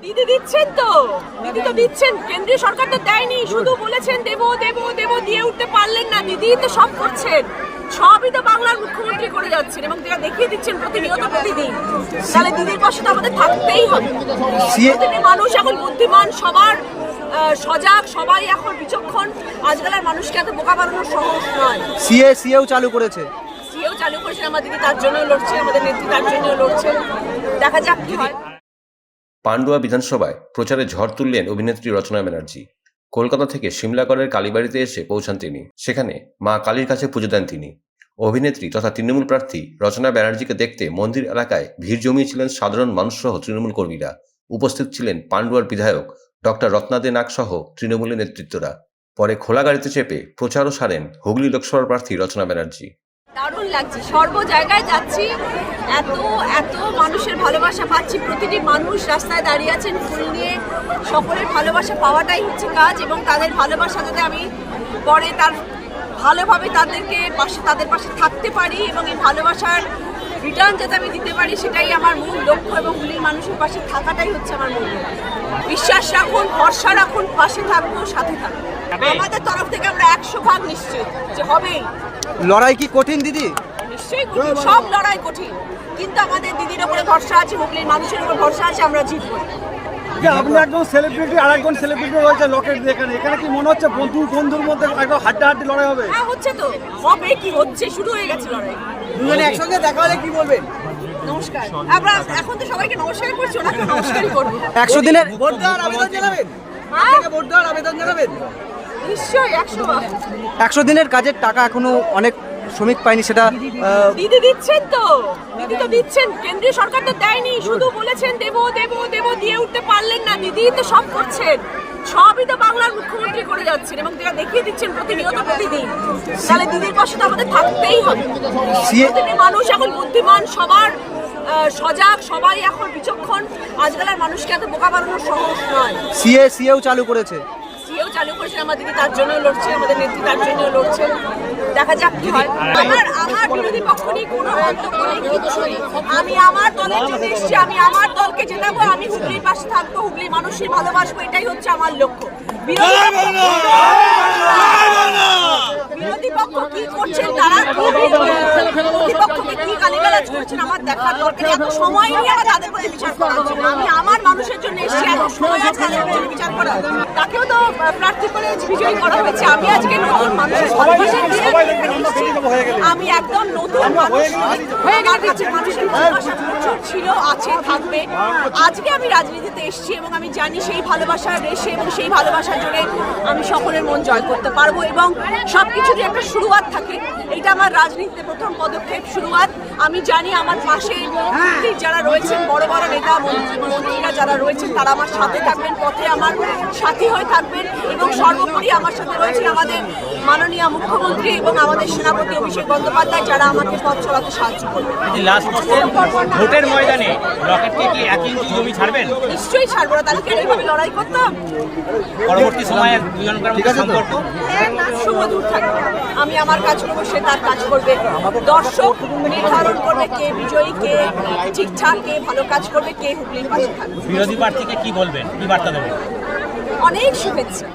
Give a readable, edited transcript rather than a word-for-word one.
দিদি দিচ্ছেন তো, দিদি তো দিচ্ছেন, কেন্দ্রীয় সরকার তো দেয়নি, শুধু বলেছেন দেবো দেবো দেবো, দিয়ে উঠতে পারলেন না। দিদি তো সব করছেন, সবই তো বাংলার মুখ্যমন্ত্রী করে যাচ্ছেন এবং যেটা দেখিয়ে দিচ্ছেন প্রতিনিয়ত প্রতিদিন। তাহলে দিদির পাশে তো আমাদের থাকতেই হবে। প্রতিটি মানুষ এখন বুদ্ধিমান, সবার সজাগ, সবাই এখন বিচক্ষণ। আজকালের মানুষকে এত বোকা বানানো সহজ নয়। সিএও চালু করেছে, সিএও চালু করেছে, আমার দিদি তার জন্য লড়ছে, আমাদের নেত্রী তার জন্য লড়ছে। দেখা যাক কি হয়। পান্ডুয়া বিধানসভায় প্রচারে ঝড় তুললেন অভিনেত্রী রচনা ব্যানার্জি। কলকাতা থেকে সিমলাগড়ের কালীবাড়িতে এসে পৌঁছান তিনি। সেখানে মা কালীর কাছে পুজো দেন তিনি। অভিনেত্রী তথা তৃণমূল প্রার্থী রচনা ব্যানার্জিকে দেখতে মন্দির এলাকায় ভিড় জমিয়েছিলেন সাধারণ মানুষসহ তৃণমূল কর্মীরা। উপস্থিত ছিলেন পান্ডুয়ার বিধায়ক ডক্টর রত্নাদে নাগ সহ তৃণমূলের নেতৃত্বরা। পরে খোলা গাড়িতে চেপে প্রচারও সারেন হুগলি লোকসভার প্রার্থী রচনা ব্যানার্জি। দারুণ লাগছে, সর্ব জায়গায় যাচ্ছি, এত এত মানুষের ভালোবাসা পাচ্ছি। প্রতিটি মানুষ রাস্তায় দাঁড়িয়ে আছেন ফুল নিয়ে। সকলের ভালোবাসা পাওয়াটাই হচ্ছে কাজ, এবং তাদের ভালোবাসা যাতে আমি পরে তার ভালোভাবে তাদের পাশে থাকতে পারি এবং এই ভালোবাসার রিটার্ন যাতে আমি দিতে পারি, সেটাই আমার মূল লক্ষ্য। এবং হুগলির মানুষের পাশে থাকাটাই হচ্ছে আমার মূল লক্ষ্য। বিশ্বাস রাখুন, ভরসা রাখুন, পাশে থাকবো, সাথে থাকবো। আমাদের তরফ থেকে আমরা 100% নিশ্চিত যে হবেই। লড়াই কি কঠিন দিদি? নিশ্চয়ই কঠিন, সব লড়াই কঠিন, কিন্তু আমাদের দিদির উপরে ভরসা আছে, হুগলির মানুষের উপর ভরসা আছে, আমরা জিতবো। আপনি একজন সেলিব্রিটি আর একজন সেলিব্রিটি রয়েছে লকেট এখানে, এখানে কি মনে হচ্ছে বন্ধুর মধ্যে একদম হাড্ডাহাড্ডি লড়াই হবে? হ্যাঁ হচ্ছে তো, হবে কি হচ্ছে, শুরু হয়ে গেছে লড়াই। দুজনে একসঙ্গে দেখা হলে কি বলবেন? নমস্কার। আমরা এখন তো সবাইকে নমস্কার করছি, ওনাকে নমস্কারই করবো। 100 দিনের ভোট দেওয়ার আবেদন জানাবেন? ভোট দেওয়ার আবেদন জানাবেন? নিশ্চয়ই 100বার। 100 দিনের কাজের টাকা এখনো অনেক শ্রমিক পায়নি, সেটা দিদি দিচ্ছেন তো, দিদি তো দিচ্ছেন, কেন্দ্রীয় সরকার তো দেয়নি, শুধু বলেছেন দেবো দেবো দেবো, দিয়ে উঠতে পারলেন না। দিদি তো সব করছেন, সবই তো বাংলার মুখ্যমন্ত্রী করে যাচ্ছেন এবং যেটা দেখিয়ে দিচ্ছেন প্রতিনিয়ত প্রতিদিন। তাহলে দিদির পাশে তো আমাদের থাকতেই হবে। প্রতিটি মানুষ এখন বুদ্ধিমান, সবার সজাগ, সবাই এখন বিচক্ষণ। আজকালের মানুষকে এত বোকা বানানো সহজ নয়। সিএও চালু করেছে, সিএও চালু করেছে, আমার দিদি তার জন্য লড়ছে, আমাদের নেত্রী তার জন্য লড়ছে। দেখা যাক কি হয়। আমার বিরোধী পক্ষ নিয়ে কোনো মন্তব্য নেই, কিচ্ছু নেই। আমি আমার দলের জন্য এসেছি, আমি আমার দলকে জেতাবো, আমি হুগলির পাশে থাকবো, হুগলির মানুষের ভালোবাসবো, এটাই হচ্ছে আমার লক্ষ্য। বিরোধী পক্ষ কি করছেন, তারা প্রতিপক্ষকে কি গালিগালাজ করছেন, আমার দেখার দরকার। এত সময় নিয়ে আমার তাদের প্রতি বিচার করা হচ্ছে না। আমি আমার মানুষের জন্য এসেছি, এত সময় আছে তাদের জন্য বিচার করা। তাকেও তো প্রার্থী করে বিজয়ী করা হয়েছে। আমি আজকে নতুন মানুষের ভালোবাসা দিয়ে আমি একদম নতুন মানুষ হয়ে গেছে। মানুষের ভালোবাসা প্রচুর ছিল, আছে, থাকবে। আজকে আমি রাজনীতিতে এসেছি এবং আমি জানি সেই ভালোবাসার রেশে এবং সেই ভালোবাসার জোরে আমি সকলের মন জয় করতে পারবো। এবং সবকিছুরই একটা শুরুয়াত থাকে, এটা আমার রাজনীতিতে প্রথম পদক্ষেপ, শুরুয়াত। আমি জানি আমার পাশে যারা রয়েছেন, বড় বড় নেতা মন্ত্রীরা যারা রয়েছেন, তারা আমার সাথে থাকবেন, পথে আমার সাথী হয়ে থাকবেন। এবং সর্বোপরি আমার সাথে রয়েছেন আমাদের মাননীয় মুখ্যমন্ত্রী এবং আমাদের সেনাপতি অভিষেক বন্দ্যোপাধ্যায়, যারা আমাকে পথ চলাতে সাহায্য করবেন। ভোটের ময়দানে রকেটকে কি 1 ইঞ্চি জমি ছাড়বেন? নিশ্চয়ই ছাড়বো না, তাহলে কি এইভাবে লড়াই করতাম? পরবর্তী সময়ে দুজনকার মধ্যে সম্পর্ক সুমধুর থাকবে। আমি আমার কাজ করবো, সে তার কাজ করবে। দর্শক নির্ধারণ করবে কে বিজয়ী, কে ঠিকঠাক, কে ভালো কাজ করবে, কে হুগলির পাশে থাকবে। বিরোধী প্রার্থীকে কি বলবেন, কি বার্তা দেবেন? অনেক শুভেচ্ছা।